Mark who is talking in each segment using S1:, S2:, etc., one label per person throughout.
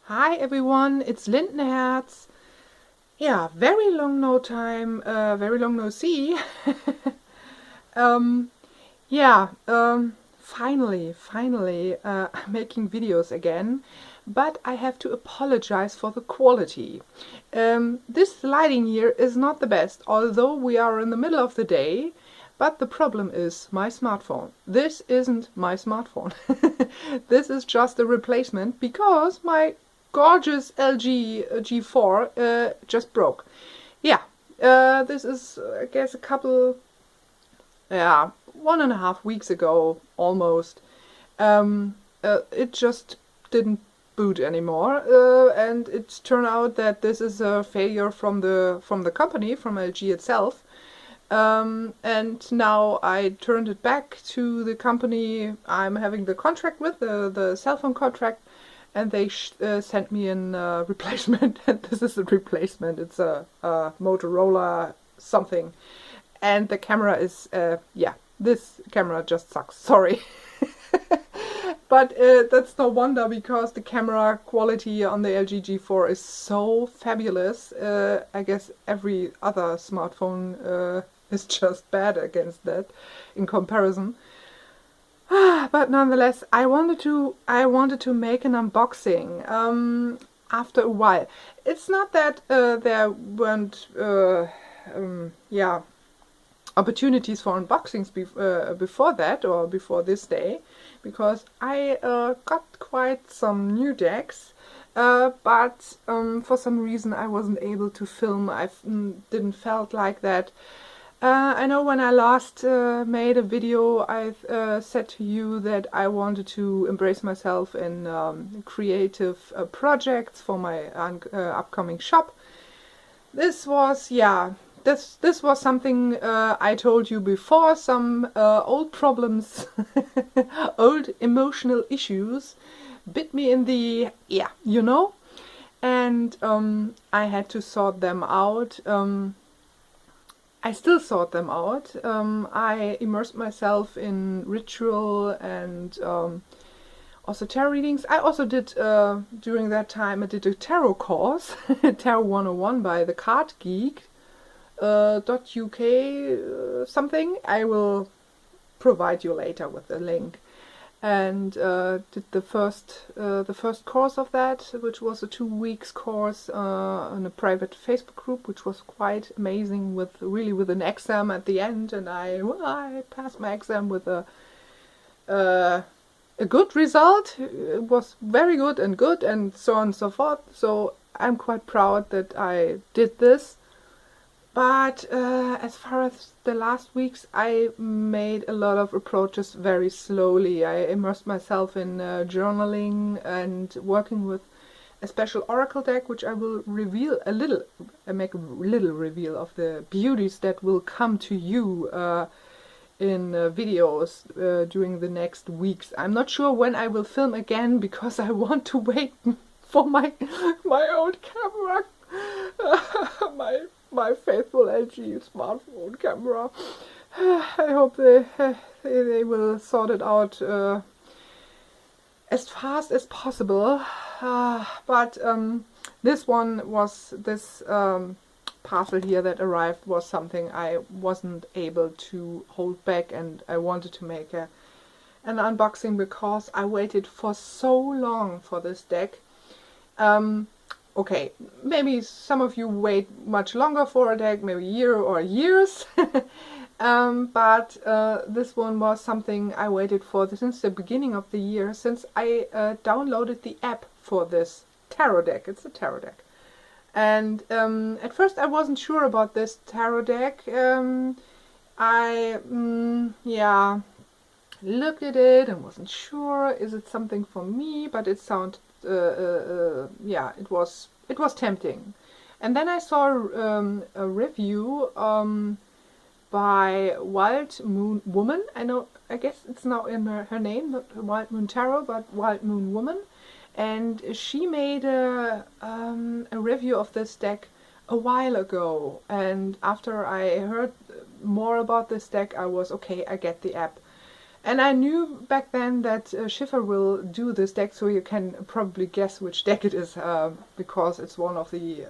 S1: Hi everyone, it's Lindenherz. Yeah, very long no time, very long no see. um, yeah, finally, I'm making videos again, but I have to apologize for the quality. This lighting here is not the best, although we are in the middle of the day. But the problem is my smartphone. This isn't my smartphone. This is just a replacement because my gorgeous LG G4 just broke. Yeah, this is, I guess, a couple, yeah, 1.5 weeks ago almost. It just didn't boot anymore, and it turned out that this is a failure from the company, from LG itself. And now I turned it back to the company I'm having the contract with, the cell phone contract, and they sent me a replacement. And this is a replacement. It's a Motorola something, and the camera is yeah. This camera just sucks. Sorry. But that's no wonder, because the camera quality on the LG G4 is so fabulous. I guess every other smartphone is just bad against that in comparison. But nonetheless, I wanted to make an unboxing after a while. It's not that there weren't yeah, opportunities for unboxings before that, or before this day, because I got quite some new decks, but for some reason I wasn't able to film. I didn't felt like that. I know when I last made a video, I said to you that I wanted to embrace myself in creative projects for my upcoming shop. This was, yeah, this was something I told you before. Some old problems, old emotional issues bit me in the, yeah, you know, and I had to sort them out. I still sort them out. I immersed myself in ritual and also tarot readings. I also did, during that time, I did a tarot course, Tarot 101 by the Card Geek .uk something. I will provide you later with the link. And did the first course of that, which was a 2 weeks course in a private Facebook group, which was quite amazing, with an exam at the end, and I passed my exam with a good result. It was very good, and so on and so forth. So I'm quite proud that I did this. But as far as the last weeks, I made a lot of approaches very slowly. I immersed myself in journaling and working with a special oracle deck, which I will reveal a little, make a little reveal of the beauties that will come to you in videos during the next weeks. I'm not sure when I will film again, because I want to wait for my old camera. My faithful LG smartphone camera. I hope they will sort it out as fast as possible. But this one was, this parcel here that arrived was something I wasn't able to hold back, and I wanted to make an unboxing because I waited for so long for this deck. Okay, maybe some of you wait much longer for a deck, maybe a year or years. But this one was something I waited for since the beginning of the year, since I downloaded the app for this tarot deck. It's a tarot deck. And at first I wasn't sure about this tarot deck. Yeah, looked at it and wasn't sure, is it something for me, but it sounded yeah, it was tempting. And then I saw a review by Wild Moon Woman. I guess it's now in her name, not Wild Moon Tarot, but Wild Moon Woman. And she made a review of this deck a while ago. And after I heard more about this deck, I was okay, I get the app. And I knew back then that Schiffer will do this deck, so you can probably guess which deck it is, because it's one of the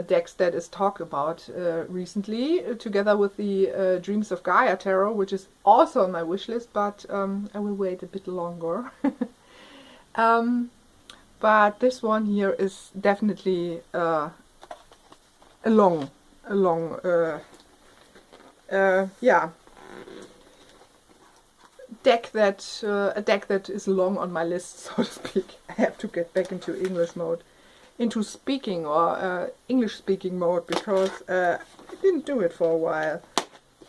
S1: decks that is talked about recently, together with the Dreams of Gaia Tarot, which is also on my wish list, but I will wait a bit longer. But this one here is definitely a long yeah, a deck that is long on my list, so to speak. I have to get back into English mode, into speaking or English speaking mode, because I didn't do it for a while.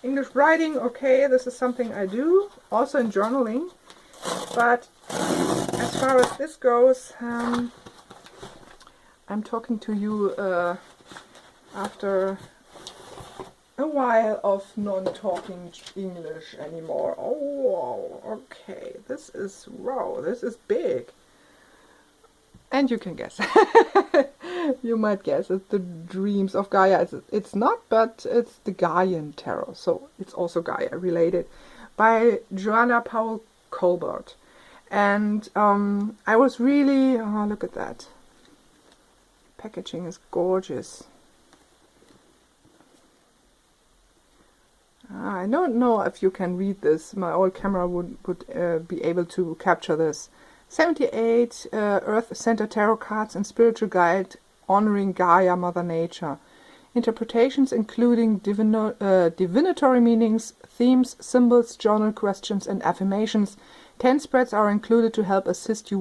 S1: English writing, okay, this is something I do, also in journaling, but as far as this goes, I'm talking to you after a while of non-talking English anymore. Oh, okay, this is, wow, this is big. And you can guess. You might guess it's the Dreams of Gaia. It's not, but it's the Gaian Tarot, so it's also Gaia related, by Joanna Powell Colbert. And I was really, oh, look at that. Packaging is gorgeous. I don't know if you can read this. My old camera would be able to capture this. 78 Earth Center Tarot cards and spiritual guide honoring Gaia, Mother Nature. Interpretations including divinatory meanings, themes, symbols, journal questions, and affirmations. 10 spreads are included to help assist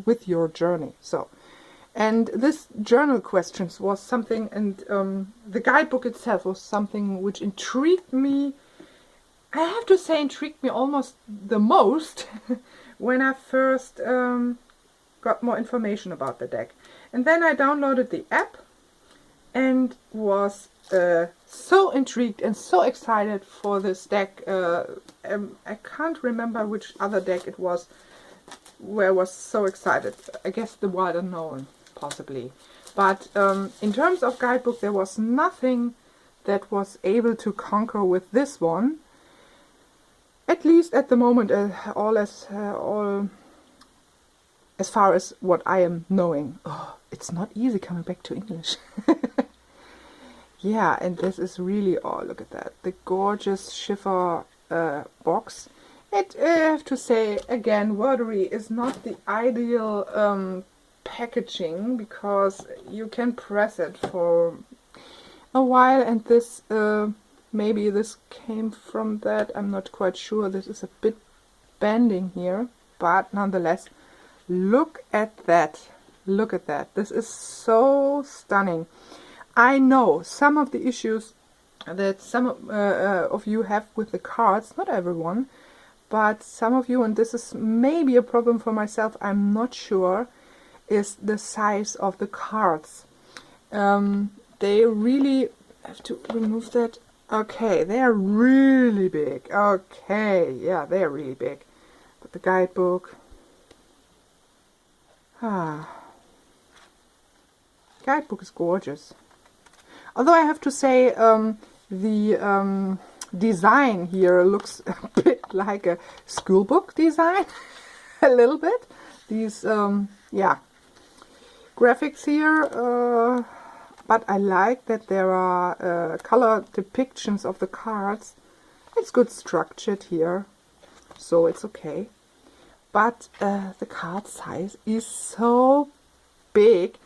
S1: with your journey. So, and this journal questions was something, and the guidebook itself was something which intrigued me. I have to say, intrigued me almost the most when I first got more information about the deck. And then I downloaded the app and was so intrigued and so excited for this deck. I can't remember which other deck it was where I was so excited. I guess the Wild Unknown, possibly. But in terms of guidebook, there was nothing that was able to conquer with this one. At least at the moment, all as far as what I am knowing. Oh, it's not easy coming back to English. Yeah, and this is really, oh, look at that. The gorgeous Schiffer box. I have to say, again, wordery is not the ideal packaging, because you can press it for a while, and this, maybe this came from that, I'm not quite sure. This is a bit bending here, but nonetheless, look at that. Look at that. This is so stunning. I know some of the issues that some of you have with the cards, not everyone, but some of you, and this is maybe a problem for myself, I'm not sure, is the size of the cards. They really, have to remove that. Okay, they are really big. Okay, yeah, they are really big. But the guidebook, guidebook is gorgeous. Although I have to say, the design here looks a bit like a schoolbook design, a little bit. These, yeah, graphics here, but I like that there are color depictions of the cards. It's good structured here, so it's okay. But the card size is so big.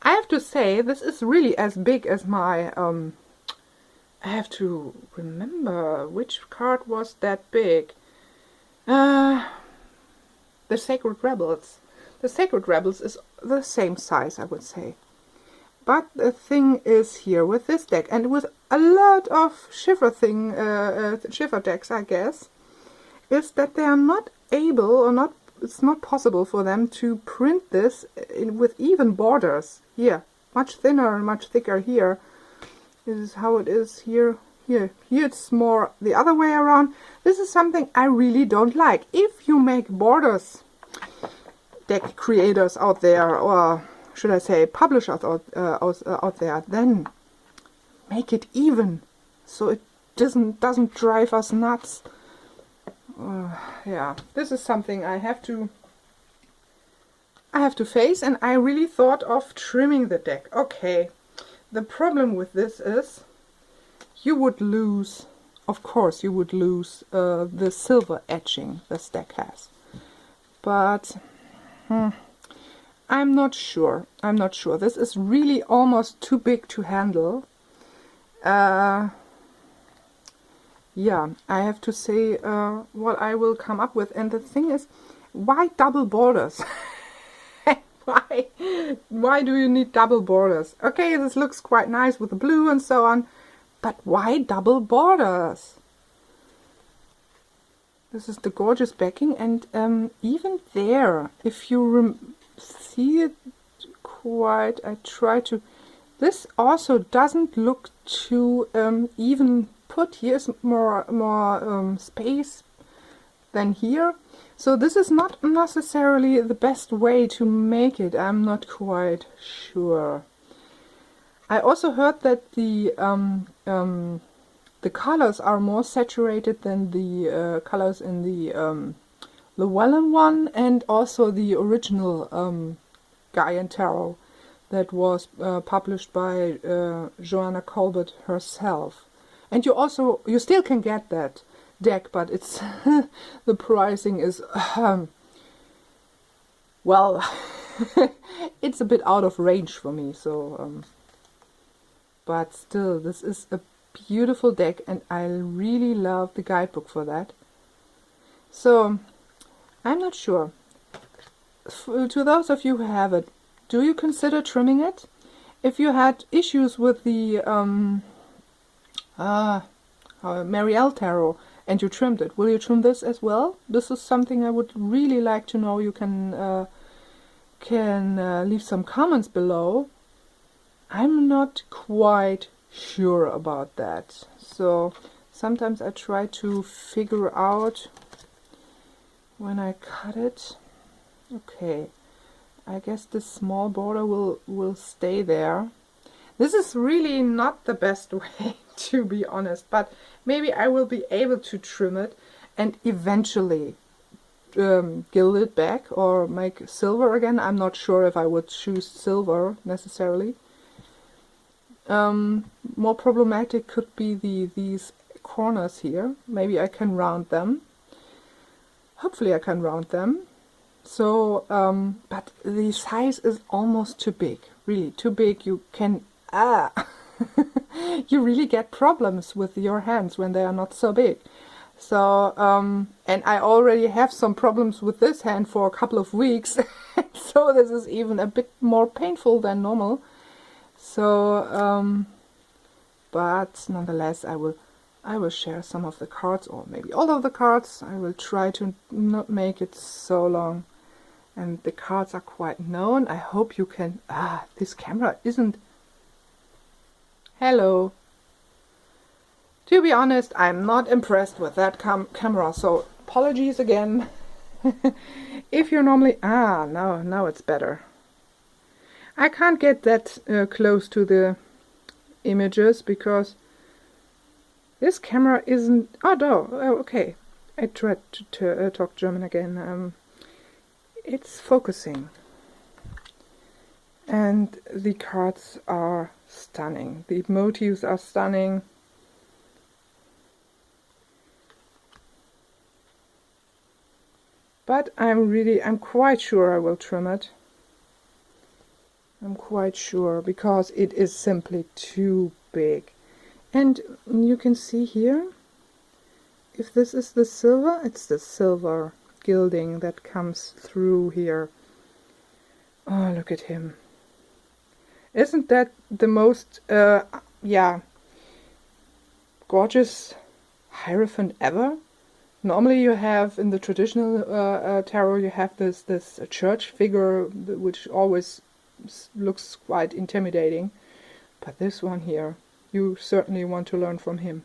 S1: I have to say, this is really as big as my, I have to remember which card was that big. The Sacred Rebels. The Sacred Rebels is the same size, I would say. But the thing is here with this deck, and with a lot of Schiffer Schiffer decks, I guess, is that they are not able, or not, it's not possible for them to print this with even borders. Here, much thinner and much thicker here. This is how it is here. Here it's more the other way around. This is something I really don't like. If you make borders, deck creators out there, or should I say publishers out there, then make it even, so it doesn't drive us nuts yeah, this is something I have to face, and I really thought of trimming the deck. Okay, the problem with this is you would lose, of course you would lose the silver etching this deck has, but I'm not sure. This is really almost too big to handle. Yeah, I have to say what I will come up with. And the thing is, why double borders? Why do you need double borders? Okay, this looks quite nice with the blue and so on, but why double borders? This is the gorgeous backing, and even there, if you see it quite, I try to, this also doesn't look too even put. Here's more space than here, so this is not necessarily the best way to make it. I'm not quite sure. I also heard that the colors are more saturated than the colors in the Llwellyn one, and also the original Guy and Tarot that was published by Joanna Colbert herself. And you still can get that deck, but it's the pricing is well, it's a bit out of range for me. So, but still, this is a beautiful deck, and I really love the guidebook for that. So, I'm not sure. To those of you who have it, do you consider trimming it? If you had issues with the Marielle Tarot and you trimmed it, will you trim this as well? This is something I would really like to know. You can leave some comments below. I'm not quite sure about that. So sometimes I try to figure out when I cut it. Okay, I guess this small border will stay there. This is really not the best way, to be honest, but maybe I will be able to trim it and eventually gild it back or make silver again. I'm not sure if I would choose silver necessarily. More problematic could be these corners here. Maybe I can round them. Hopefully I can round them. So, but the size is almost too big, really too big. You can, you really get problems with your hands when they are not so big. So, and I already have some problems with this hand for a couple of weeks, so this is even a bit more painful than normal. So, but nonetheless, I will share some of the cards, or maybe all of the cards. I will try to not make it so long. And the cards are quite known. I hope you can... this camera isn't... Hello. To be honest, I'm not impressed with that camera, so apologies again. If you're normally... now it's better. I can't get that close to the images because this camera isn't... Oh, no. Oh, okay. I tried to talk German again. It's focusing, and the cards are stunning. The motifs are stunning. But I'm quite sure I will trim it. I'm quite sure, because it is simply too big. And you can see here, if this is the silver, it's the silver gilding that comes through here. Oh, look at him. Isn't that the most gorgeous Hierophant ever? Normally you have, in the traditional tarot, you have this church figure, which always looks quite intimidating. But this one here, you certainly want to learn from him.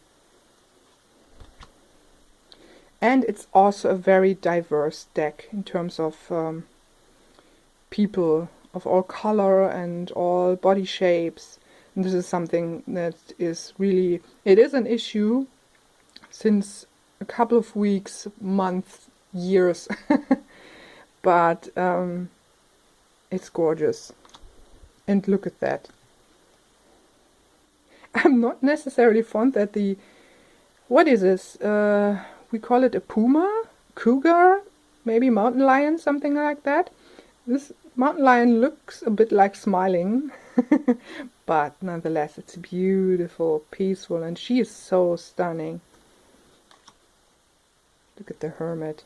S1: And it's also a very diverse deck in terms of people of all color and all body shapes. And this is something that is really, it is an issue, since a couple of weeks, months, years. But it's gorgeous. And look at that. I'm not necessarily fond that the... What is this? We call it a puma? Cougar? Maybe mountain lion? Something like that. This mountain lion looks a bit like smiling. But nonetheless, it's beautiful, peaceful, and she is so stunning. Look at the hermit.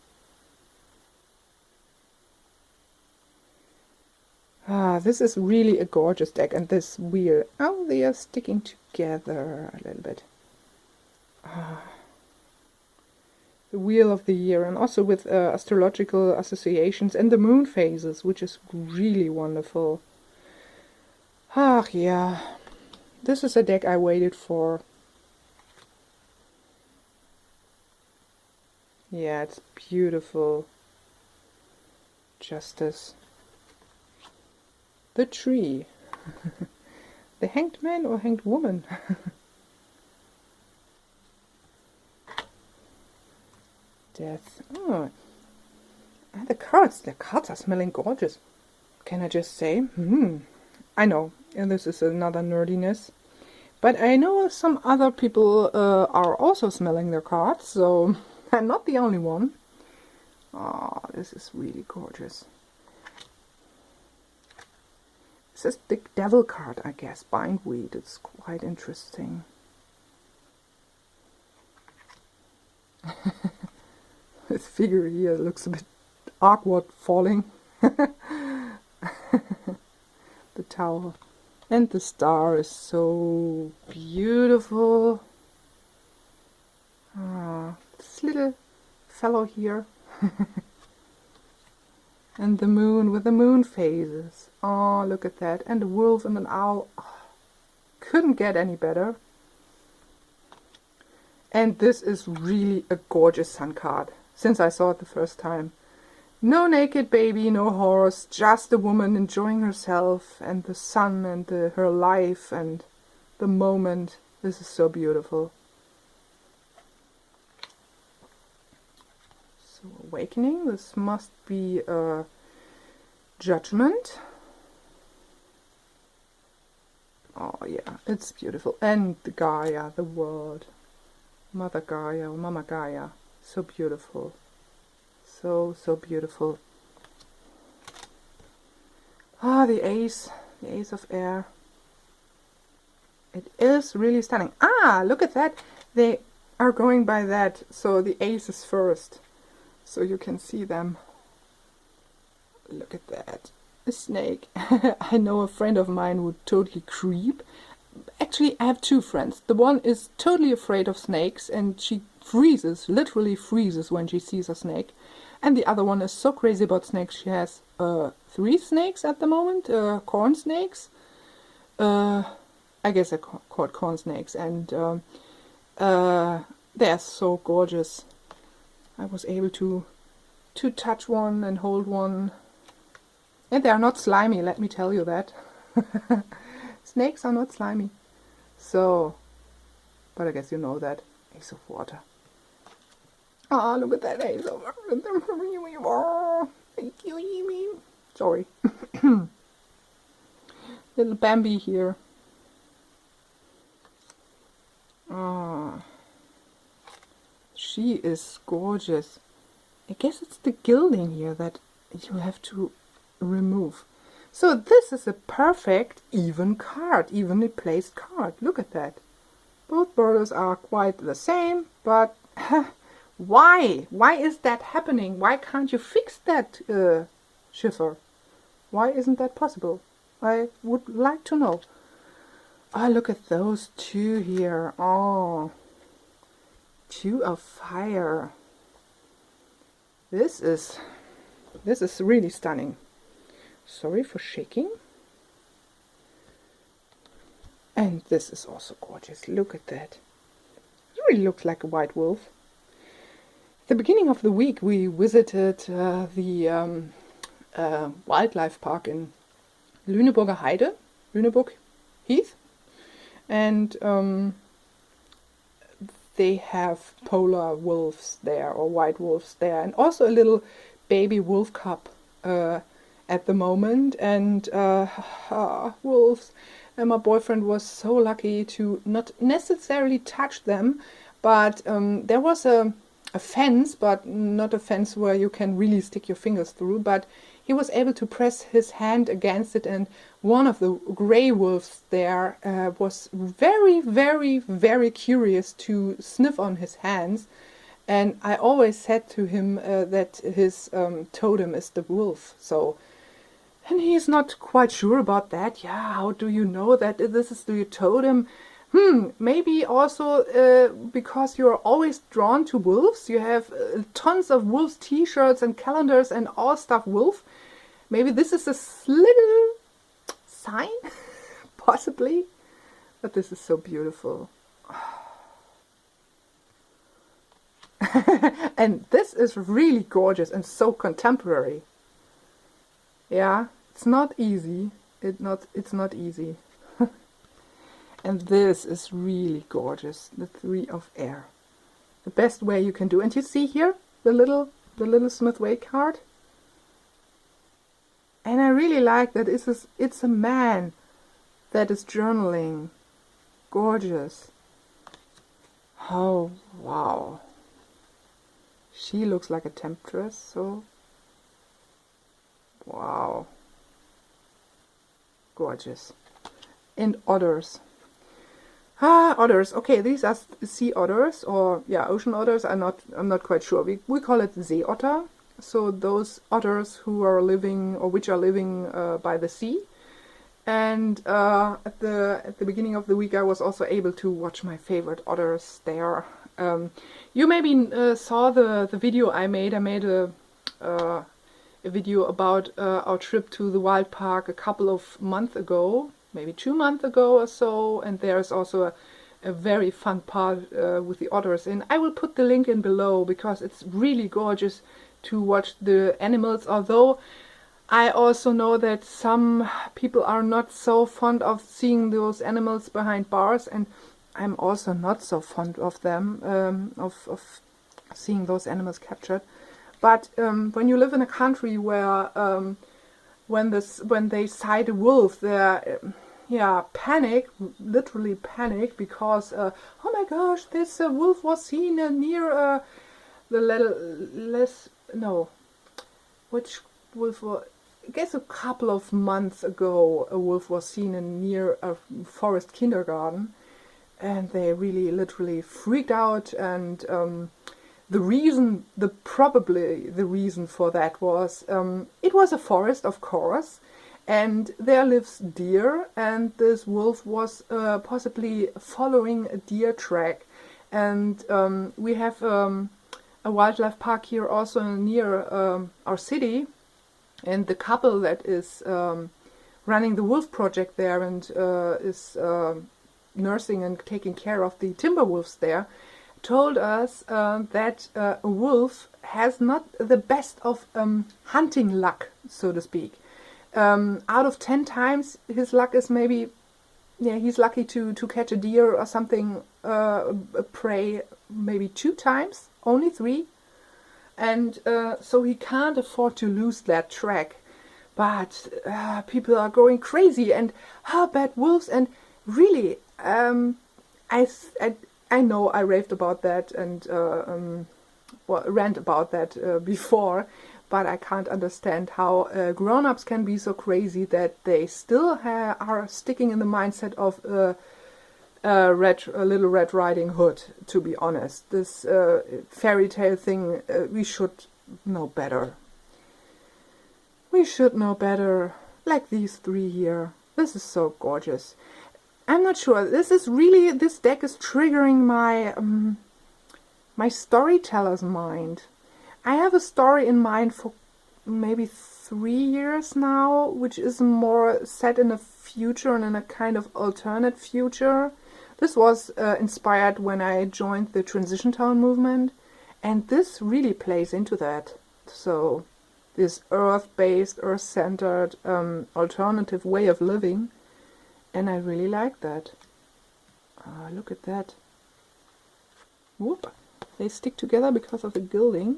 S1: Ah, this is really a gorgeous deck, and this wheel. Oh, they are sticking together a little bit. Ah. The wheel of the year, and also with astrological associations and the moon phases, which is really wonderful. Ah, yeah. This is a deck I waited for. Yeah, it's beautiful. Justice. The tree. The hanged man or hanged woman? Death. Oh. And the cards are smelling gorgeous. Can I just say? I know, and this is another nerdiness. But I know some other people are also smelling their cards, so I'm not the only one. Oh, this is really gorgeous. This is the devil card, I guess. Bindweed. It's quite interesting. This figure here looks a bit awkward falling. The tower. And the star is so beautiful. Ah, this little fellow here. And the moon with the moon phases. Oh, look at that. And a wolf and an owl. Oh, couldn't get any better. And this is really a gorgeous sun card, since I saw it the first time. No naked baby, no horse, just a woman enjoying herself and the sun and her life and the moment. This is so beautiful. So, awakening. This must be a judgment. Oh yeah, it's beautiful. And the Gaia, the world. Mother Gaia or Mama Gaia. So beautiful. So, so beautiful. Ah, the ace of air. It is really stunning. Ah, look at that. They are going by that. So the ace is first. So you can see them. Look at that. A snake. I know a friend of mine would totally creep. Actually, I have two friends. The one is totally afraid of snakes and she freezes, literally freezes when she sees a snake. And the other one is so crazy about snakes. She has 3 snakes at the moment, corn snakes. I guess they're called corn snakes, and they're so gorgeous. I was able to touch one and hold one. And they are not slimy, let me tell you that. Snakes are not slimy. So, but I guess you know that. Ace of water. Ah, look at that ace of water. Sorry. Little Bambi here. Ah, she is gorgeous. I guess it's the gilding here that you have to remove. So this is a perfect even card, evenly placed card. Look at that. Both borders are quite the same, but why? Why is that happening? Why can't you fix that, Schiffer? Why isn't that possible? I would like to know. Oh, look at those two here. Oh, 2 of fire. This is really stunning. Sorry for shaking. And this is also gorgeous. Look at that. It really looks like a white wolf. At the beginning of the week we visited the wildlife park in Lüneburger Heide, Lüneburg Heath. And they have polar wolves there, or white wolves there, and also a little baby wolf cub at the moment, and wolves. And my boyfriend was so lucky to not necessarily touch them, but there was a fence, but not a fence where you can really stick your fingers through, but he was able to press his hand against it, and one of the gray wolves there was very, very, very curious to sniff on his hands. And I always said to him that his totem is the wolf. So, and he's not quite sure about that. Yeah, how do you know that this is the totem? Maybe also because you're always drawn to wolves. You have tons of wolves t-shirts and calendars and all stuff wolf. Maybe this is a little sign, possibly. But this is so beautiful. And this is really gorgeous and so contemporary. Yeah, it's not easy. It's not easy. And this is really gorgeous. The Three of Air. The best way you can do. And you see here the little Smith Way card. And I really like that it's a man that is journaling. Gorgeous. Oh, wow. She looks like a temptress, so wow. Gorgeous. And otters. Otters. Okay, these are sea otters, or yeah, ocean otters. I'm not quite sure. We call it sea otter. So those otters who are living, or which are living by the sea. And at the beginning of the week, I was also able to watch my favorite otters there. You maybe saw the video I made. I made a video about our trip to the Wild Park a couple of months ago, maybe 2 months ago or so, and there's also a very fun part with the otters. And I will put the link in below because it's really gorgeous to watch the animals, although I also know that some people are not so fond of seeing those animals behind bars, and I'm also not so fond of them, of seeing those animals captured. But when you live in a country where when they sight a wolf, they're panic, literally panic, because oh my gosh, this wolf was seen near which wolf was? I guess a couple of months ago, a wolf was seen near a forest kindergarten. And they really literally freaked out, and probably the reason for that was it was a forest, of course, and there lives deer, and this wolf was possibly following a deer track. And we have a wildlife park here also near our city, and the couple that is running the wolf project there and is nursing and taking care of the timber wolves there, told us that a wolf has not the best of hunting luck, so to speak. Out of 10 times, his luck is maybe, he's lucky to catch a deer or something, a prey, maybe 2 times, only 3. And so he can't afford to lose that track. But people are going crazy, and bad wolves, and really, I know I raved about that and rant about that before, but I can't understand how grown-ups can be so crazy that they still are sticking in the mindset of Little Red Riding Hood, to be honest. This fairy tale thing, we should know better. We should know better, like these 3 here. This is so gorgeous. I'm not sure. This deck is triggering my my storyteller's mind. I have a story in mind for maybe 3 years now, which is more set in a future and in a kind of alternate future. This was inspired when I joined the Transition Town movement, and this really plays into that. So this earth-based, earth-centered alternative way of living. And I really like that. Look at that. Whoop! They stick together because of the gilding.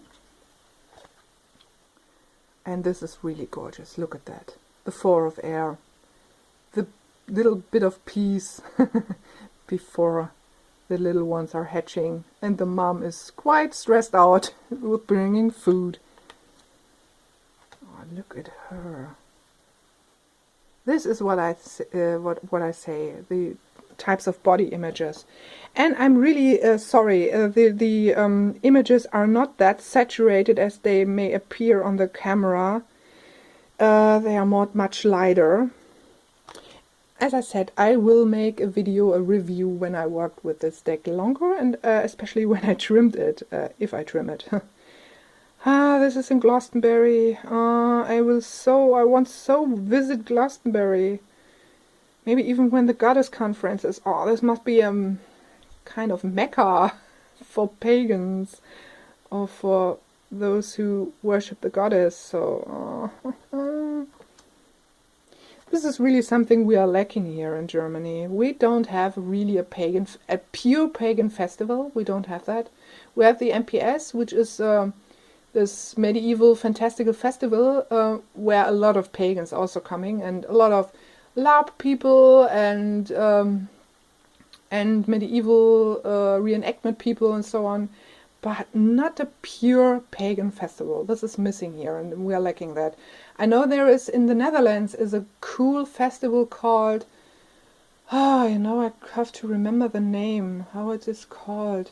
S1: And this is really gorgeous. Look at that. The 4 of air. The little bit of peace before the little ones are hatching. And the mom is quite stressed out with bringing food. Oh, look at her. This is what I say, the types of body images. And I'm really sorry, the images are not that saturated as they may appear on the camera. They are much lighter. As I said, I will make a video, a review when I worked with this deck longer, and especially when I trimmed it, if I trim it. This is in Glastonbury. I want so visit Glastonbury. Maybe even when the goddess conference is. Oh, this must be kind of mecca for pagans or for those who worship the goddess. So this is really something we are lacking here in Germany. We don't have really a pure pagan festival. We don't have that. We have the MPS, which is this medieval fantastical festival where a lot of pagans also coming, and a lot of LARP people and medieval reenactment people and so on, but not a pure pagan festival. This is missing here, and we are lacking that. I know there is in the Netherlands is a cool festival called, I have to remember the name, how it is called.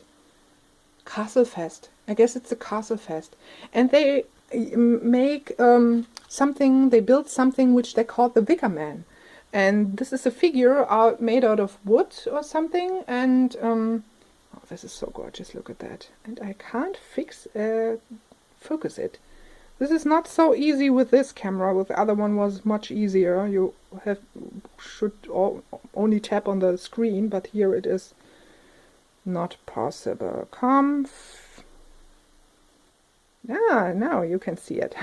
S1: Castlefest. I guess it's a Castlefest. And they make something, they build something which they call the Wicker Man. And this is a figure made out of wood or something. And oh, this is so gorgeous, look at that. And I can't focus it. This is not so easy with this camera. With the other one was much easier. You should only tap on the screen, but here it is not possible. Now you can see it.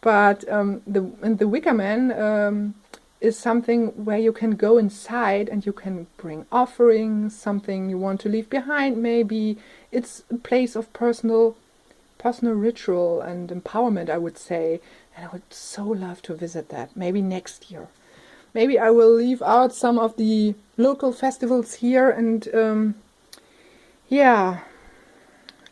S1: But the Wicker Man is something where you can go inside and you can bring offerings, something you want to leave behind maybe. It's a place of personal ritual and empowerment, I would say. And I would so love to visit that. Maybe next year. Maybe I will leave out some of the local festivals here and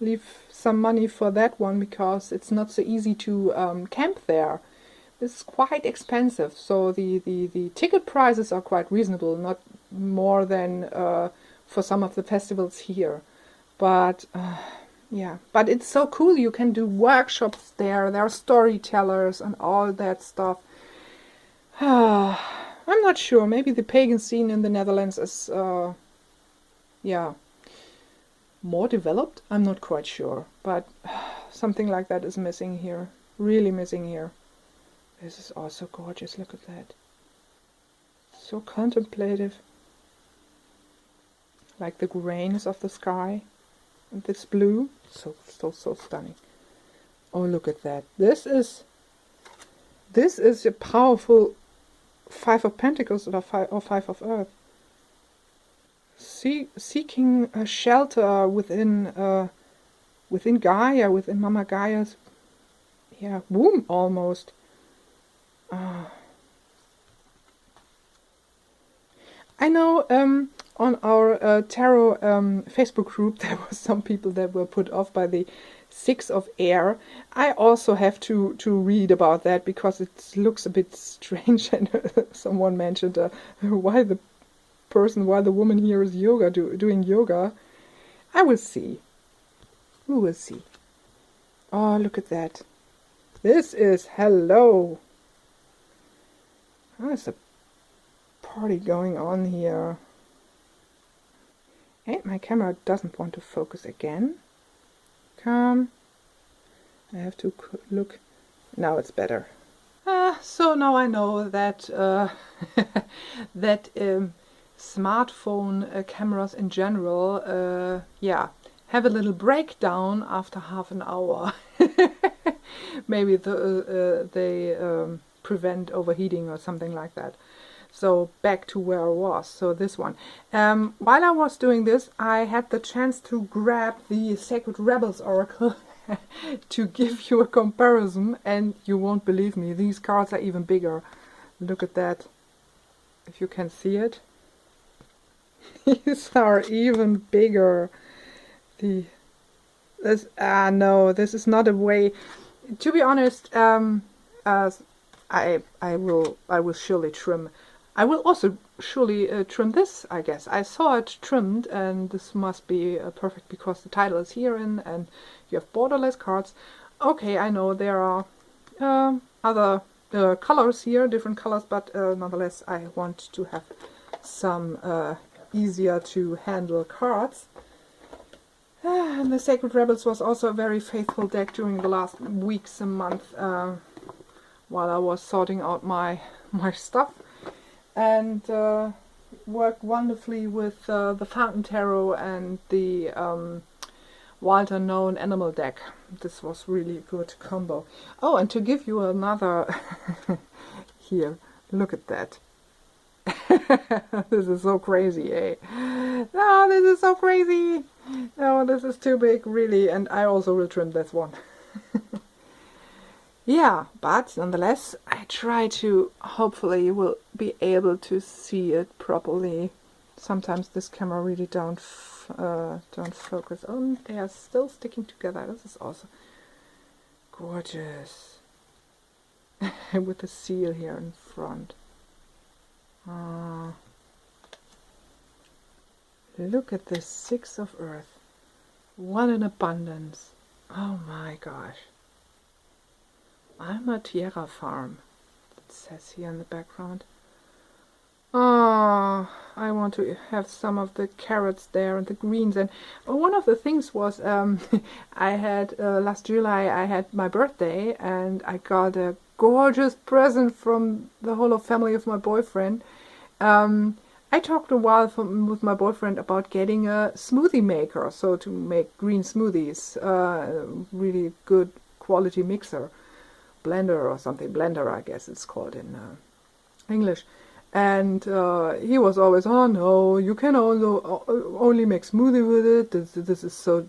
S1: leave some money for that one, because it's not so easy to camp there. It's quite expensive, so the ticket prices are quite reasonable, not more than for some of the festivals here. But but it's so cool. You can do workshops there. There are storytellers and all that stuff. I'm not sure. Maybe the pagan scene in the Netherlands is more developed. I'm not quite sure, but something like that is missing here. Really missing here. This is also gorgeous. Look at that. So contemplative. Like the grayness of the sky. And this blue. So stunning. Oh, look at that. This is a powerful 5 of Pentacles or 5 of Earth. Seeking a shelter within Gaia, within Mama Gaia's womb almost. I know on our tarot Facebook group there were some people that were put off by the 6 of Air. I also have to read about that because it looks a bit strange, and someone mentioned why the woman here is doing yoga. I will see. We will see. Oh, look at that. This is hello. There's a party going on here. And my camera doesn't want to focus again. Come. I have to look. Now it's better. So now I know that that smartphone cameras in general, have a little breakdown after half an hour. Maybe they prevent overheating or something like that. So back to where I was. So this one. While I was doing this, I had the chance to grab the Sacred Rebels Oracle to give you a comparison, and you won't believe me, these cards are even bigger. Look at that, if you can see it. These are even bigger. No, this is not a way. To be honest, I will surely trim. I will also surely trim this, I guess. I saw it trimmed, and this must be perfect because the title is here and you have borderless cards. Okay, I know there are other colors here, different colors, but nonetheless I want to have some easier to handle cards. And the Sacred Rebels was also a very faithful deck during the last weeks and months while I was sorting out my stuff, and worked wonderfully with the Fountain Tarot and the Wild Unknown Animal deck. This was really a good combo. Oh, and to give you another here, look at that. This is so crazy, eh? No, this is so crazy. No, this is too big, really, and I also will trim this one. Yeah, but nonetheless, I try to, hopefully you will be able to see it properly. Sometimes this camera really don't focus. Oh, they are still sticking together. This is also gorgeous. With the seal here in front. Look at this 6 of Earth. One in abundance. Oh my gosh. I'm a Tierra farm. It says here in the background. Oh, I want to have some of the carrots there and the greens. And one of the things was I had last July I had my birthday, and I got a gorgeous present from the whole of family of my boyfriend. I talked a while with my boyfriend about getting a smoothie maker, so to make green smoothies, really good quality mixer, blender or something, blender I guess it's called in English. And he was always, oh no, you can only make smoothie with it, this is so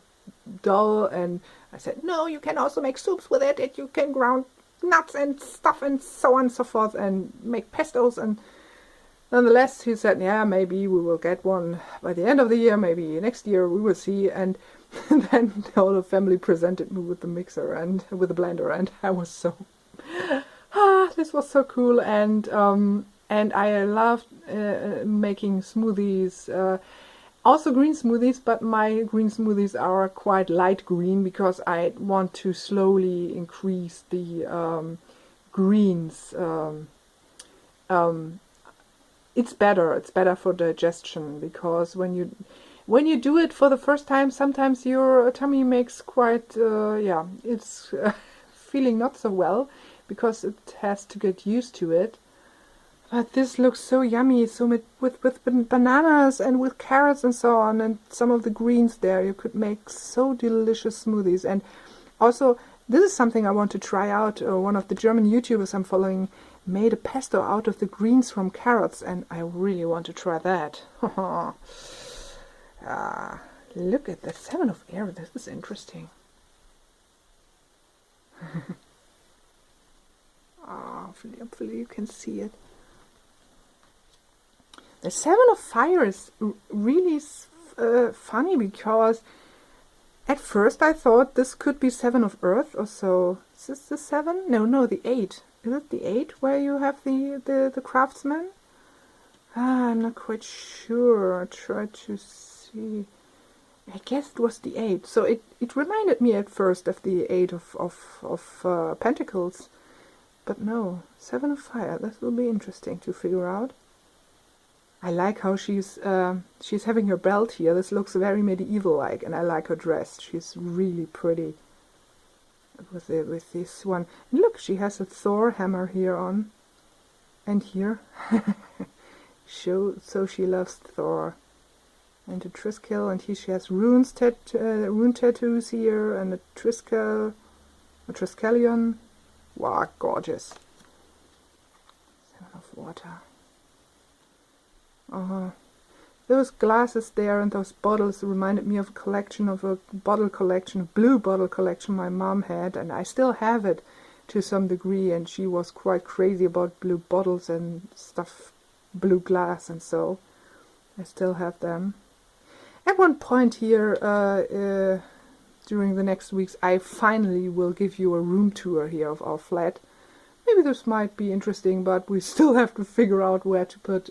S1: dull. And I said, no, you can also make soups with it, and you can ground nuts and stuff and so on and so forth and make pestos. And nonetheless, he said, yeah, maybe we will get one by the end of the year, maybe next year, we will see. And then the whole family presented me with the mixer and with the blender, and I was so, this was so cool. And I loved making smoothies, also green smoothies, but my green smoothies are quite light green because I want to slowly increase the greens. It's better for digestion, because when you do it for the first time, sometimes your tummy makes quite it's feeling not so well because it has to get used to it. But this looks so yummy, so with bananas and with carrots and so on, and some of the greens there, you could make so delicious smoothies. And also, this is something I want to try out. One of the German YouTubers I'm following made a pesto out of the greens from carrots, and I really want to try that. Look at the 7 of Air, this is interesting. Hopefully you can see it. The 7 of Fire is really funny, because at first I thought this could be 7 of Earth or so. Is this the 7? No, the 8. Is it the 8 where you have the craftsman? I'm not quite sure. I tried to see. I guess it was the 8. So it reminded me at first of the 8 of Pentacles. But no, 7 of Fire. This will be interesting to figure out. I like how she's having her belt here. This looks very medieval-like, and I like her dress. She's really pretty with this one. And look, she has a Thor hammer here on, and here. So she loves Thor. And a Triskill, and here she has rune tattoos here, and a Triskelion. Wow, gorgeous. 7 of Water. Those glasses there and those bottles reminded me of a collection, of a bottle collection, a blue bottle collection my mom had, and I still have it to some degree, and she was quite crazy about blue bottles and stuff, blue glass, and so I still have them. At one point here, during the next weeks, I finally will give you a room tour here of our flat. Maybe this might be interesting, but we still have to figure out where to put,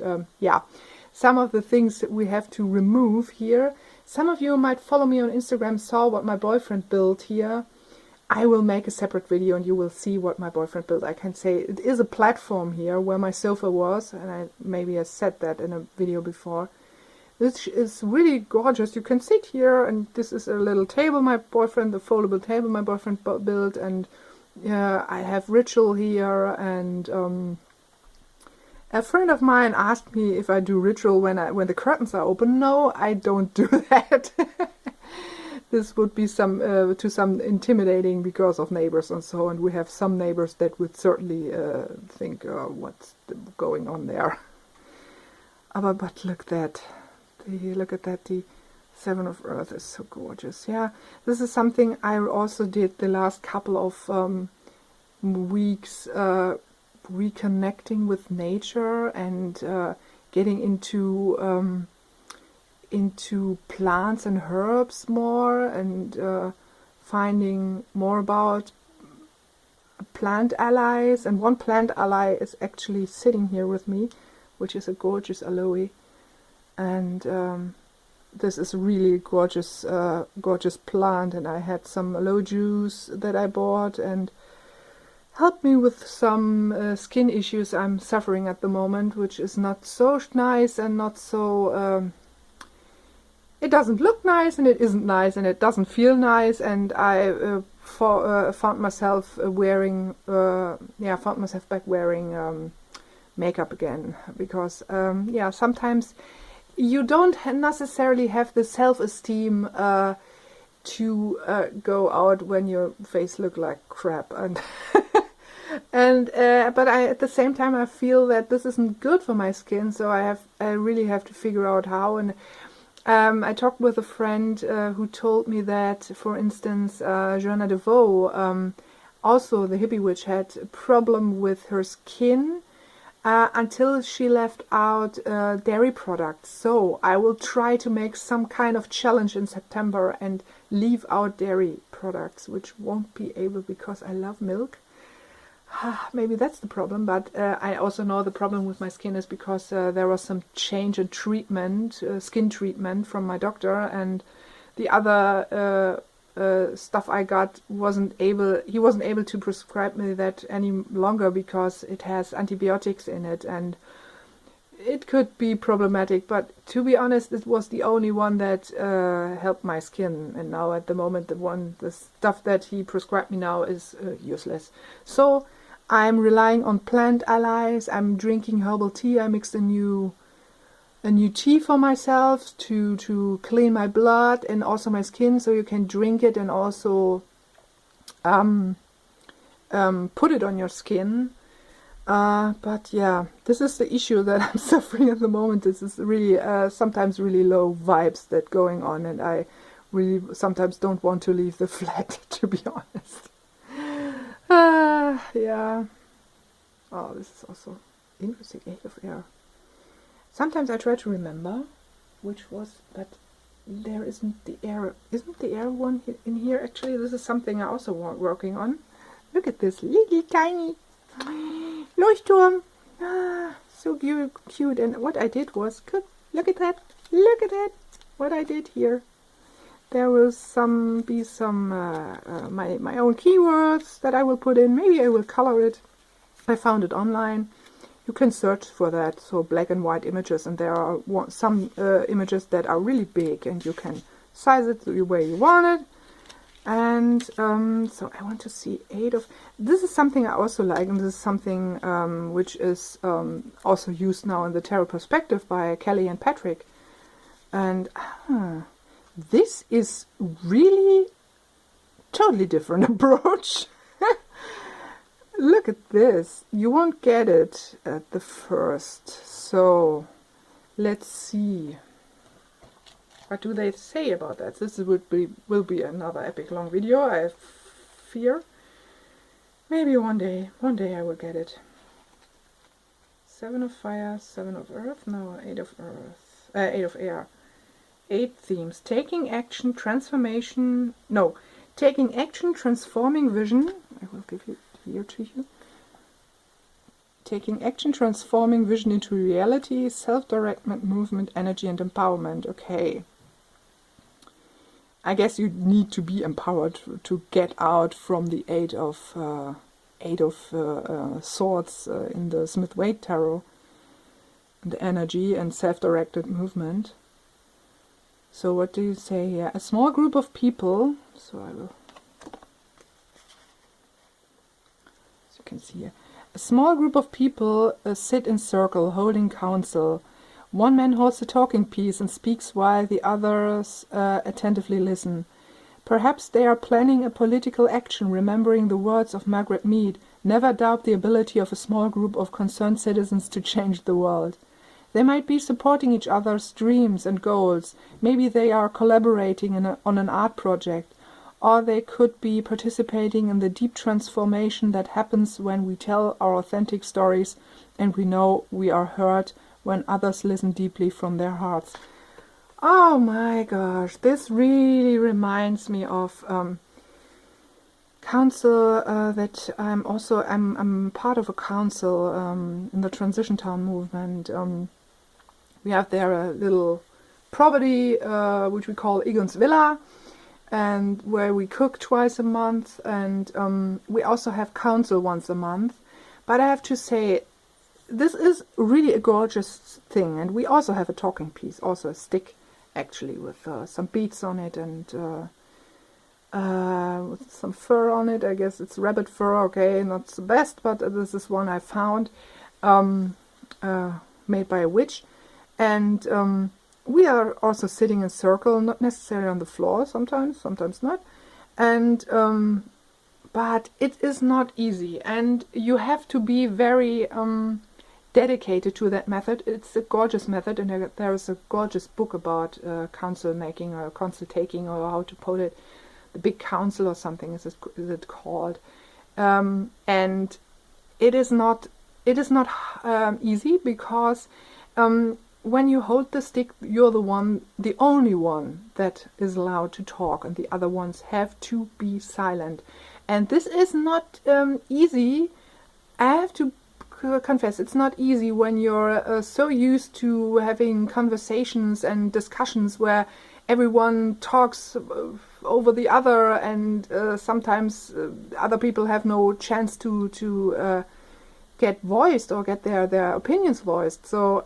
S1: some of the things that we have to remove here. Some of you might follow me on Instagram, saw what my boyfriend built here. I will make a separate video and you will see what my boyfriend built. I can say it is a platform here where my sofa was, and maybe I said that in a video before. This is really gorgeous. You can sit here, and this is a little table my boyfriend, the foldable table my boyfriend built, and I have ritual here, and a friend of mine asked me if I do ritual when the curtains are open. No, I don't do that. This would be some intimidating because of neighbors and so, and we have some neighbors that would certainly think, what's going on there. But look at that. Look at that. The Seven of Earth is so gorgeous. Yeah, this is something I also did the last couple of weeks, reconnecting with nature and getting into plants and herbs more, and finding more about plant allies. And one plant ally is actually sitting here with me, which is a gorgeous aloe, and this is really gorgeous, gorgeous plant. And I had some aloe juice that I bought and helped me with some skin issues I'm suffering at the moment, which is not so nice and not so it doesn't look nice, and it isn't nice, and it doesn't feel nice, and I found myself wearing found myself back wearing makeup again, because sometimes you don't necessarily have the self-esteem to go out when your face look like crap, and but at the same time I feel that this isn't good for my skin, so I really have to figure out how. And I talked with a friend who told me that, for instance, Joanna DeVoe, also the hippie witch, had a problem with her skin until she left out dairy products. So I will try to make some kind of challenge in September and leave out dairy products, which won't be able, because I love milk. Maybe that's the problem, but I also know the problem with my skin is because there was some change in treatment, skin treatment from my doctor, and the other stuff I got he wasn't able to prescribe me that any longer because it has antibiotics in it, and it could be problematic. But to be honest, it was the only one that helped my skin, and now at the moment the stuff that he prescribed me now is useless. So I'm relying on plant allies. I'm drinking herbal tea. I mixed a new tea for myself to clean my blood and also my skin, so you can drink it and also put it on your skin. But yeah, this is the issue that I'm suffering at the moment. This is really sometimes really low vibes that going on, and I really sometimes don't want to leave the flat, to be honest. Yeah. Oh, this is also interesting. 8 of Air. Sometimes I try to remember which was, but there isn't the air. Isn't the air one in here? Actually, this is something I also working on. Look at this little tiny Leuchtturm. So cute. And what I did was, look at that. Look at that. What I did here. There will be some my own keywords that I will put in. Maybe I will color it. I found it online. You can search for that. So black and white images, and there are some images that are really big, and you can size it the way you want it. And so I want to see 8 of. This is something I also like, and this is something which is also used now in the Tarot Perspective by Kelly and Patrick. And this is really totally different approach. Look at this. You won't get it at the first. So Let's see. What do they say about that? This will be another epic long video, I fear. Maybe one day I will get it. 7 of fire, 7 of earth, no, 8 of earth, 8 of air. 8 themes. Taking action, transformation, no, taking action, transforming vision. I will give it here to you. Taking action, transforming vision into reality, self-directed movement, energy and empowerment. Okay. I guess you need to be empowered to get out from the Eight of Swords in the Smith-Waite Tarot. The energy and self-directed movement. So what do you say here? A small group of people, so I will, as you can see here, a small group of people sit in circle, holding counsel. One man holds a talking piece and speaks while the others attentively listen. Perhaps they are planning a political action, remembering the words of Margaret Mead, "Never doubt the ability of a small group of concerned citizens to change the world." They might be supporting each other's dreams and goals. Maybe they are collaborating on an art project. Or they could be participating in the deep transformation that happens when we tell our authentic stories and we know we are heard when others listen deeply from their hearts. Oh my gosh, this really reminds me of council that I'm part of a council in the Transition Town movement. We have there a little property which we call Egon's Villa, and where we cook twice a month, and we also have council once a month. But I have to say, this is really a gorgeous thing, and we also have a talking piece, also a stick actually, with some beads on it and with some fur on it. I guess it's rabbit fur, okay, not the best, but this is one I found, made by a witch. And we are also sitting in a circle, not necessarily on the floor, sometimes not. And but it is not easy, and you have to be very dedicated to that method. It's a gorgeous method, and there is a gorgeous book about council making or council taking, or how to put it, the big council or something is it called. And it is not easy, because when you hold the stick, you're the only one that is allowed to talk, and the other ones have to be silent. And this is not easy. I have to confess, it's not easy when you're so used to having conversations and discussions where everyone talks over the other, and sometimes other people have no chance to get voiced or get their opinions voiced. So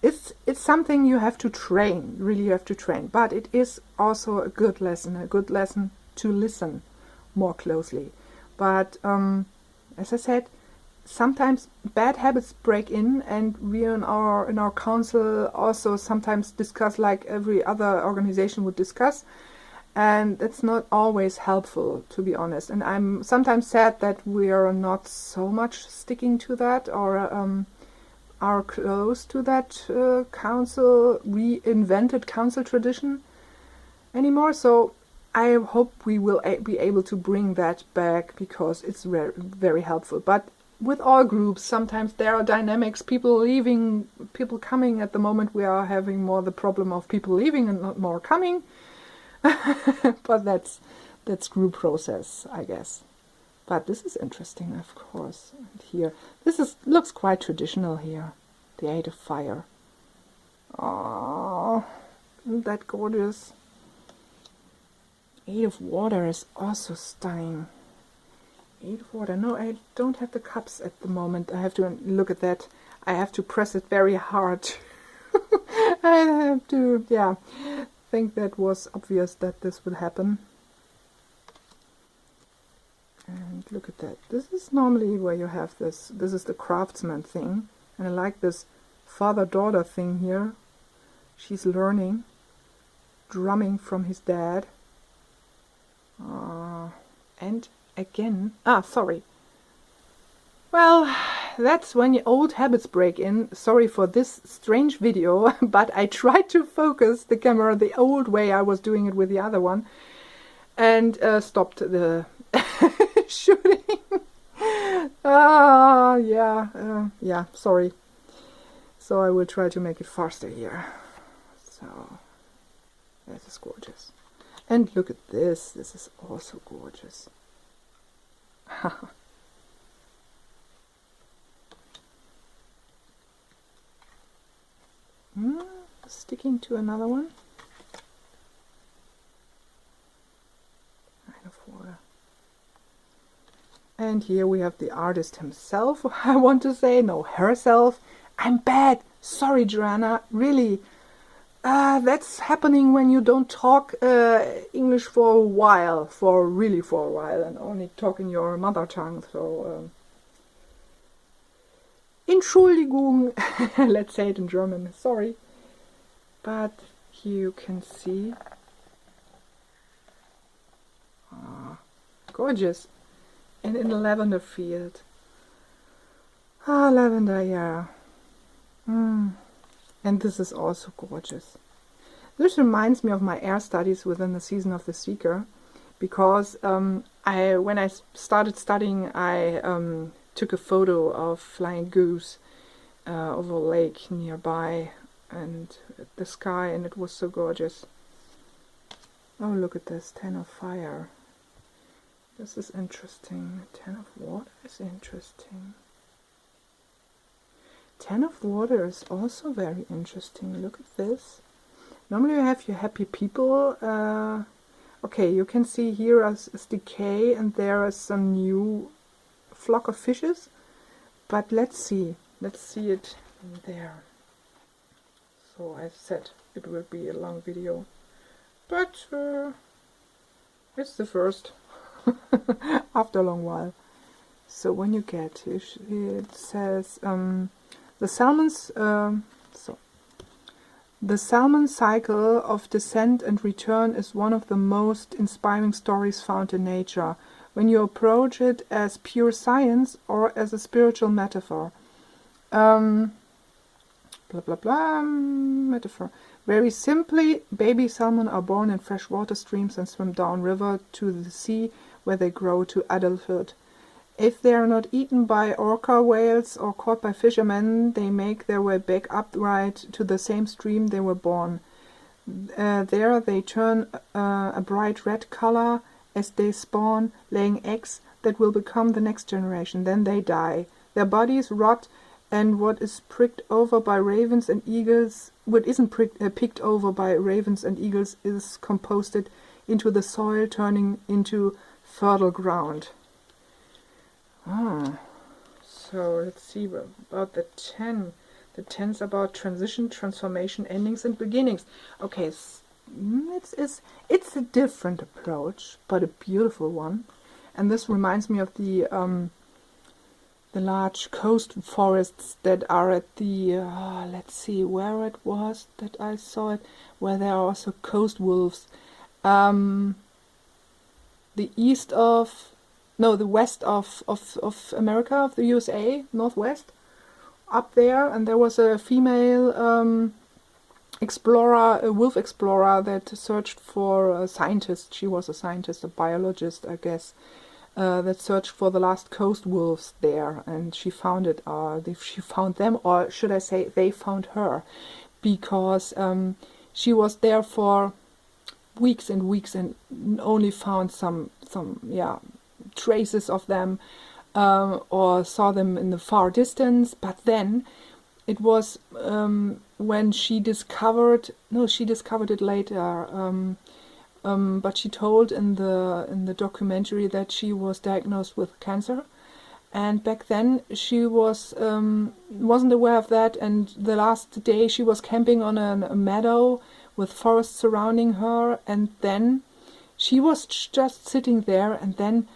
S1: it's something you have to train, really you have to train. But it is also a good lesson to listen more closely. But as I said, sometimes bad habits break in, and we in our council also sometimes discuss like every other organization would discuss, and it's not always helpful, to be honest. And I'm sometimes sad that we are not so much sticking to that, or are close to that reinvented council tradition anymore. So I hope we will be able to bring that back, because it's very, very helpful. But with all groups, sometimes there are dynamics, people leaving, people coming. At the moment we are having more the problem of people leaving and not more coming. But that's group process, I guess. But this is interesting, of course. And here, looks quite traditional here. The Eight of Fire. Oh, isn't that gorgeous? Eight of Water is also stunning. Eight of Water. No, I don't have the cups at the moment. I have to look at that. I have to press it very hard. I have to, yeah. I think that was obvious that this would happen. And look at that. This is normally where you have this. This is the craftsman thing. And I like this father-daughter thing here. She's learning. Drumming from his dad. And again, sorry. Well, that's when your old habits break in. Sorry for this strange video, but I tried to focus the camera the old way I was doing it with the other one, and stopped the shooting. Yeah, sorry. So I will try to make it faster here. So, this is gorgeous. And look at this. This is also gorgeous. Sticking to another one. And here we have the artist himself, I want to say, no, herself. I'm bad. Sorry, Joanna, really. That's happening when you don't talk English for a while, for a while, and only talk in your mother tongue. So, Entschuldigung, let's say it in German, sorry. But here you can see. Gorgeous. And in the lavender field. Lavender, yeah. And this is also gorgeous. This reminds me of my air studies within the season of the Seeker, because when I started studying, I took a photo of flying goose over a lake nearby and the sky, and it was so gorgeous. Oh, look at this, 10 of fire. This is interesting. 10 of water is interesting. 10 of water is also very interesting. Look at this. Normally you have your happy people. Okay, you can see here is decay, and there is some new flock of fishes. But let's see. Let's see it there. So I said it will be a long video. But it's the first. After a long while. So when you get it says the salmon cycle of descent and return is one of the most inspiring stories found in nature, when you approach it as pure science or as a spiritual metaphor. Metaphor. Very simply, baby salmon are born in freshwater streams and swim downriver to the sea, where they grow to adulthood. If they are not eaten by orca whales or caught by fishermen, they make their way back upright to the same stream they were born. There they turn a bright red color as they spawn, laying eggs that will become the next generation. Then they die. Their bodies rot, and what is pricked over by ravens and eagles, what isn't picked over by ravens and eagles, is composted into the soil, turning into fertile ground. So let's see about the 10. The 10's about transition, transformation, endings and beginnings. Okay, it's a different approach, but a beautiful one. And this reminds me of the large coast forests that are at the, let's see where it was that I saw it, where there are also coast wolves. The west of America, of the USA, northwest, up there, and there was a female explorer, a wolf explorer, that searched for a scientist. She was a scientist, a biologist, I guess, that searched for the last coast wolves there, and she found it. She found them, or should I say, they found her, because she was there for weeks and weeks and only found some traces of them, or saw them in the far distance. But then it was when she discovered it later, but she told in the documentary that she was diagnosed with cancer, and back then she wasn't aware of that, and the last day she was camping on a meadow with forests surrounding her, and then she was just sitting there, and then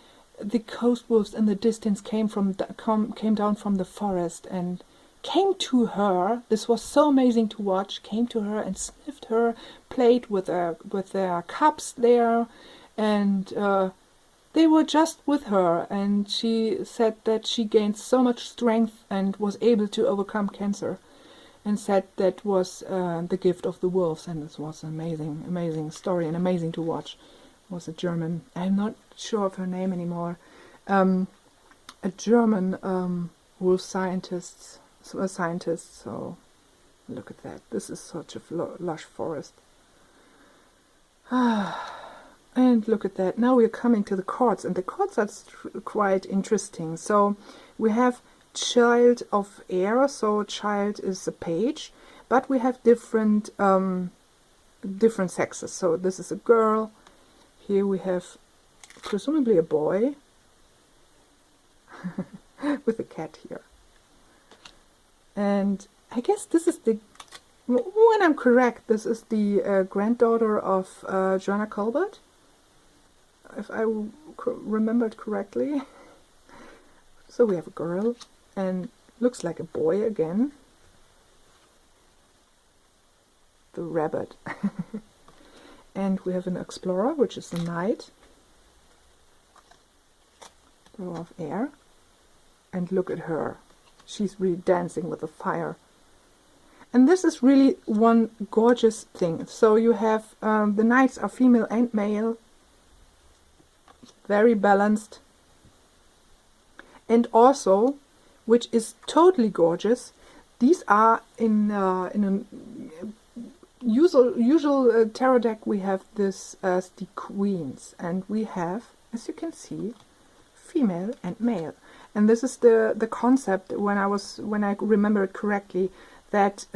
S1: the coast wolves in the distance came down from the forest and came to her. This was so amazing to watch. Came to her and sniffed her, played with their cubs there, and they were just with her, and she said that she gained so much strength and was able to overcome cancer, and said that was the gift of the wolves. And this was an amazing story and amazing to watch. It was a German, I'm not sure of her name anymore, a German wolf scientist. So look at that. This is such a lush forest. And look at that. Now we're coming to the chords, and the chords are quite interesting. So we have child of air, so child is a page, but we have different sexes. So this is a girl. Here we have presumably a boy with a cat here. And I guess this is the, when I'm correct, this is the granddaughter of Joanna Colbert, if I remembered correctly. So we have a girl, and looks like a boy again. The rabbit. And we have an explorer, which is the knight. Row of air. And look at her. She's really dancing with the fire. And this is really one gorgeous thing. So you have, the knights are female and male. Very balanced. And also, which is totally gorgeous, these are in a usual tarot deck. We have this as the queens, and we have, as you can see, female and male. And this is the concept, when I remember it correctly, that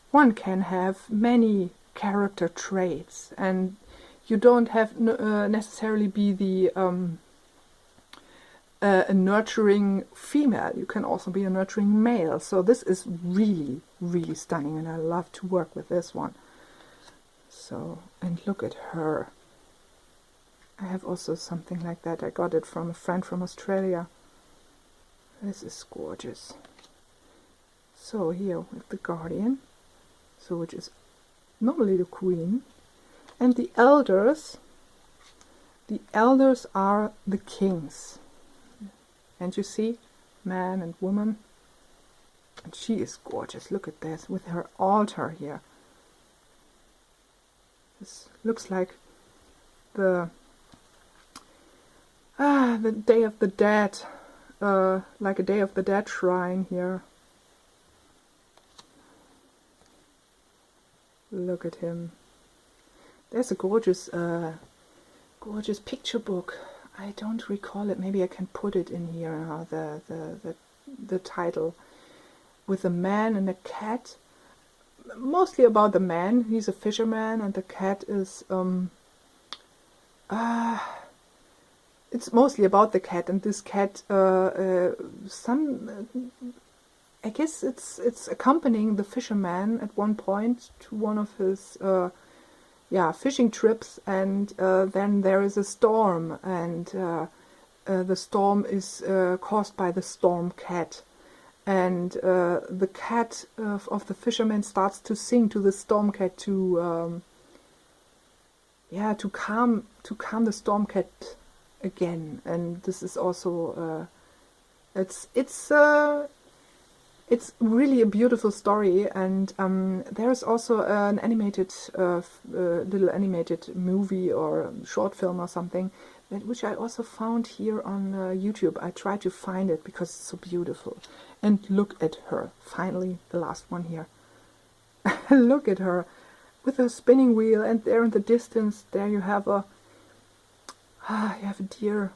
S1: one can have many character traits, and you don't have necessarily be the a nurturing female. You can also be a nurturing male. So this is really, really stunning, and I love to work with this one. So, and look at her. I have also something like that. I got it from a friend from Australia. This is gorgeous. So here with the guardian, so which is normally the queen, and the elders. The elders are the kings. And you see, man and woman. And she is gorgeous. Look at this, with her altar here. This looks like the Day of the Dead, like a Day of the Dead shrine here. Look at him. There's a gorgeous picture book. I don't recall it. Maybe I can put it in here. The title, with a man and a cat. Mostly about the man. He's a fisherman, and the cat is it's mostly about the cat, and this cat I guess it's accompanying the fisherman at one point to one of his fishing trips, and then there is a storm, and the storm is caused by the storm cat, and the cat of the fisherman starts to sing to the storm cat to calm the storm cat again. And this is also it's really a beautiful story, and there is also an animated little animated movie or short film or something, which I also found here on YouTube. I tried to find it because it's so beautiful. And look at her, finally the last one here. Look at her with her spinning wheel, and there in the distance there you have a deer.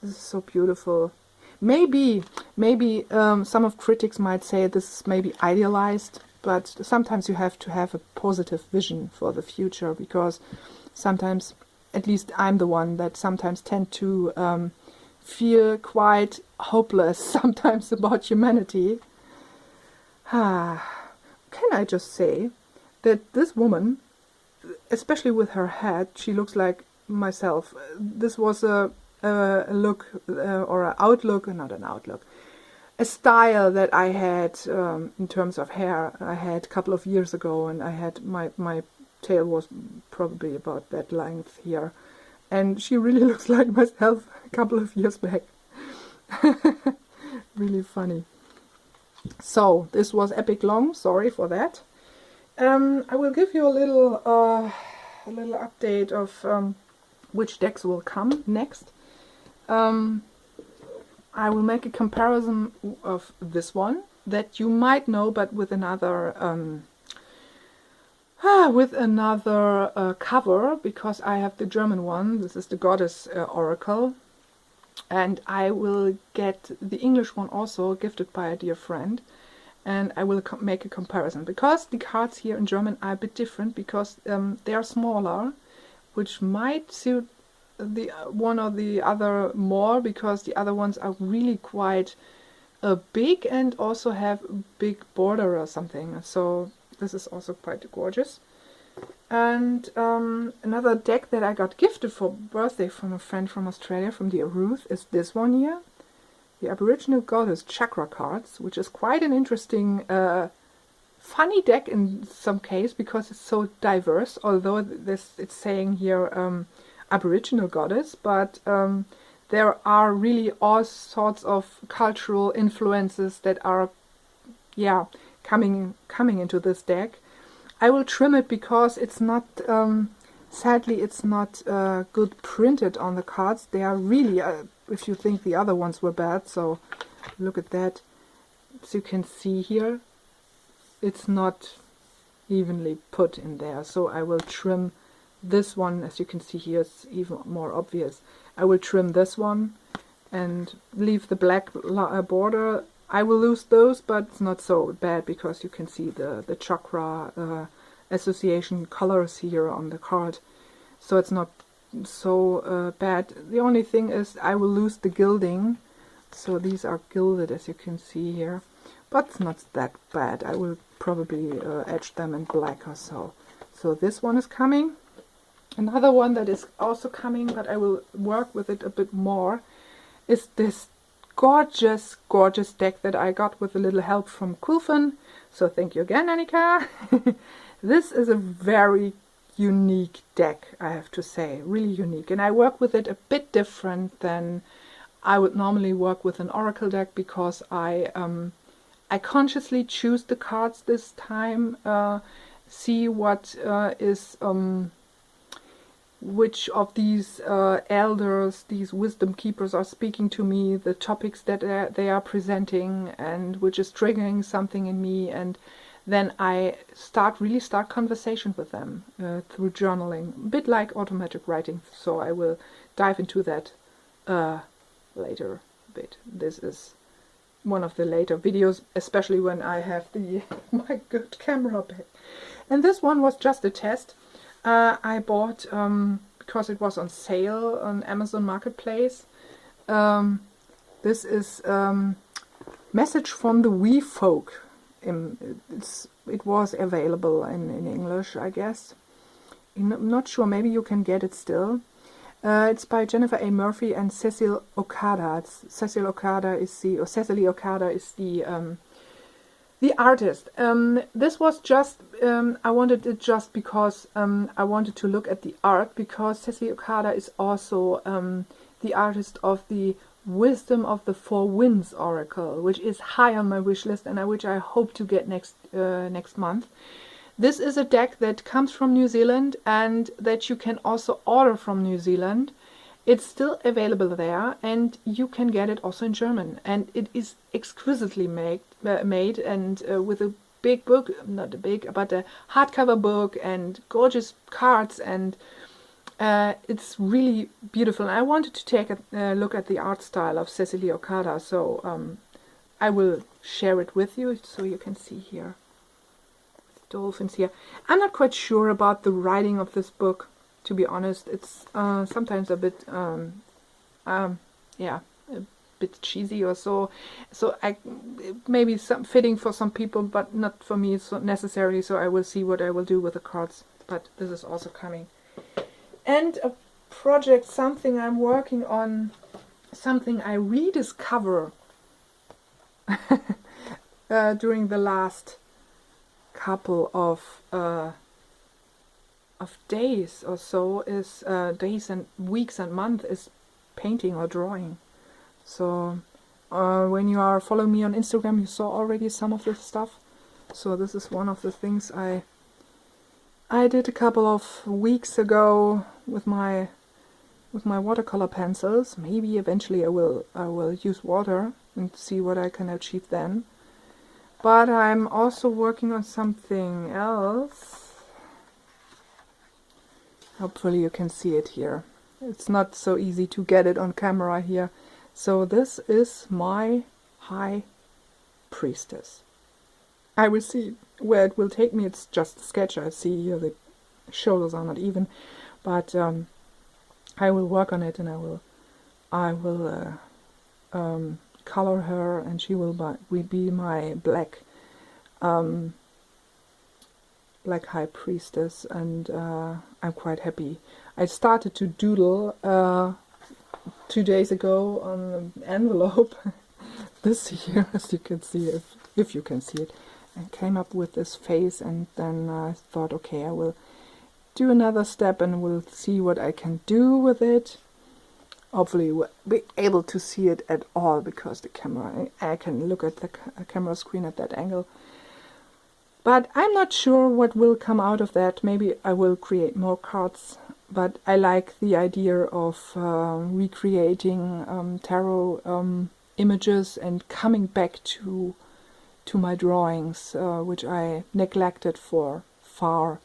S1: This is so beautiful. Maybe some of critics might say this is maybe idealized, but sometimes you have to have a positive vision for the future, because sometimes, at least I'm the one that sometimes tend to feel quite hopeless sometimes about humanity. Can I just say that this woman, especially with her head, she looks like myself. This was a look or an outlook, not an outlook, a style that I had in terms of hair. I had a couple of years ago, and I had my tail was probably about that length here, and she really looks like myself a couple of years back. Really funny. So this was epic long, sorry for that. I will give you a little update of which decks will come next. I will make a comparison of this one that you might know, but with another cover, because I have the German one. This is the Goddess Oracle, and I will get the English one also gifted by a dear friend, and I will make a comparison, because the cards here in German are a bit different, because they are smaller, which might suit the one or the other more, because the other ones are really quite big and also have a big border or something. So this is also quite gorgeous. And another deck that I got gifted for birthday from a friend from Australia, from dear Ruth, is this one here, the Aboriginal Goddess Chakra cards, which is quite an interesting funny deck in some case, because it's so diverse, although it's saying here Aboriginal Goddess, but there are really all sorts of cultural influences that are, yeah, coming into this deck. I will trim it because it's not, sadly, it's not good printed on the cards. They are really, if you think the other ones were bad, so look at that. As you can see here, it's not evenly put in there, so I will trim this one. As you can see here, it's even more obvious. I will trim this one and leave the black border. I will lose those, but it's not so bad, because you can see the chakra association colors here on the card, so it's not so bad. The only thing is I will lose the gilding, so these are gilded, as you can see here, but it's not that bad. I will probably etch them in black or so. So this one is coming. Another one that is also coming, but I will work with it a bit more, is this gorgeous, gorgeous deck that I got with a little help from Kulfen. So thank you again, Annika. This is a very unique deck, I have to say, really unique. And I work with it a bit different than I would normally work with an Oracle deck, because I consciously choose the cards this time, see what is which of these elders, these wisdom keepers, are speaking to me, the topics that they are presenting, and which is triggering something in me, and then I really start conversation with them through journaling, a bit like automatic writing. So I will dive into that later a bit. This is one of the later videos, especially when I have my good camera back. And this one was just a test. I bought, because it was on sale on Amazon Marketplace. This is Message from the Wee Folk. It was available in English, I guess. I'm not sure, maybe you can get it still. It's by Jennifer A. Murphy and Cecil Okada. Cecily Okada is the artist. This was just, I wanted it just because I wanted to look at the art, because Cecily Okada is also the artist of the Wisdom of the Four Winds Oracle, which is high on my wish list, and which I hope to get next month. This is a deck that comes from New Zealand, and that you can also order from New Zealand. It's still available there, and you can get it also in German. And it is exquisitely made and with a big book, not a big, but a hardcover book, and gorgeous cards, and it's really beautiful. And I wanted to take a look at the art style of Cecily Okada, so I will share it with you so you can see here. Dolphins here. I'm not quite sure about the writing of this book, to be honest. It's sometimes a bit, yeah, a bit cheesy or so. So maybe fitting for some people, but not for me. It's not necessary. So I will see what I will do with the cards. But this is also coming. And a project, something I'm working on, something I rediscover during the last couple of days or so is days and weeks and months is painting or drawing. So when you are following me on Instagram, you saw already some of this stuff. So this is one of the things I did a couple of weeks ago with my watercolor pencils. Maybe eventually I will use water and see what I can achieve then. But I'm also working on something else. Hopefully you can see it here. It's not so easy to get it on camera here. So this is my High Priestess. I will see where it will take me. It's just a sketch. I see here the shoulders are not even, but I will work on it, and I will color her, and she will be my black High Priestess, and I'm quite happy. I started to doodle 2 days ago on an envelope this year, as you can see, if you can see it, and came up with this face, and then I thought, okay, I will do another step and we'll see what I can do with it. Hopefully you will be able to see it at all, because the camera, I can look at the camera screen at that angle. But I'm not sure what will come out of that. Maybe I will create more cards, but I like the idea of recreating tarot images and coming back to my drawings, which I neglected for far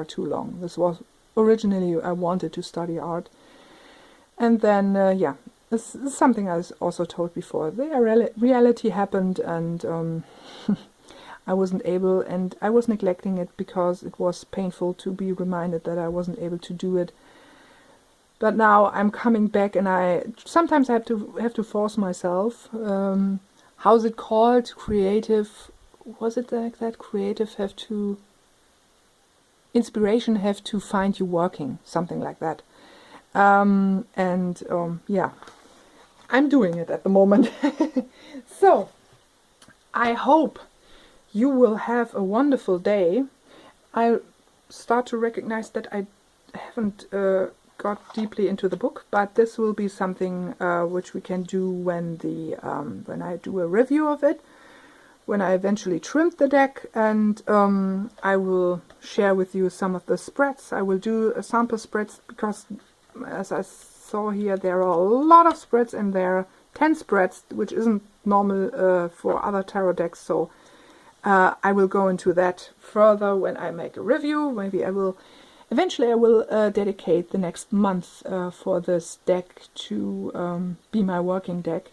S1: too long. This was originally, I wanted to study art, and then yeah, this is something I also told before. The reality happened, and I wasn't able, and I was neglecting it because it was painful to be reminded that I wasn't able to do it. But now I'm coming back, and I sometimes have to force myself. How's it called? Creative? Was it like that? Creative have to. Inspiration have to find you working, something like that. Yeah, I'm doing it at the moment. So I hope you will have a wonderful day. I start to recognize that I haven't got deeply into the book, but this will be something which we can do when I do a review of it, when I eventually trimmed the deck, and I will share with you some of the spreads. I will do a sample spreads, because as I saw here, there are a lot of spreads, and there are 10 spreads, which isn't normal for other tarot decks. So I will go into that further when I make a review. Maybe I will eventually dedicate the next month for this deck to be my working deck.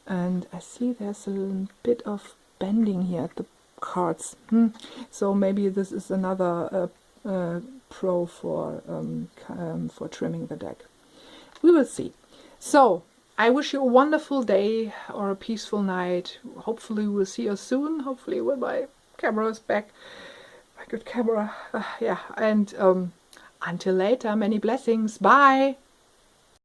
S1: And I see there's a bit of bending here at the cards. So maybe this is another pro for trimming the deck. We will see. So I wish you a wonderful day or a peaceful night. Hopefully we'll see you soon. Hopefully when my camera is back, my good camera. Yeah, and until later, many blessings. Bye.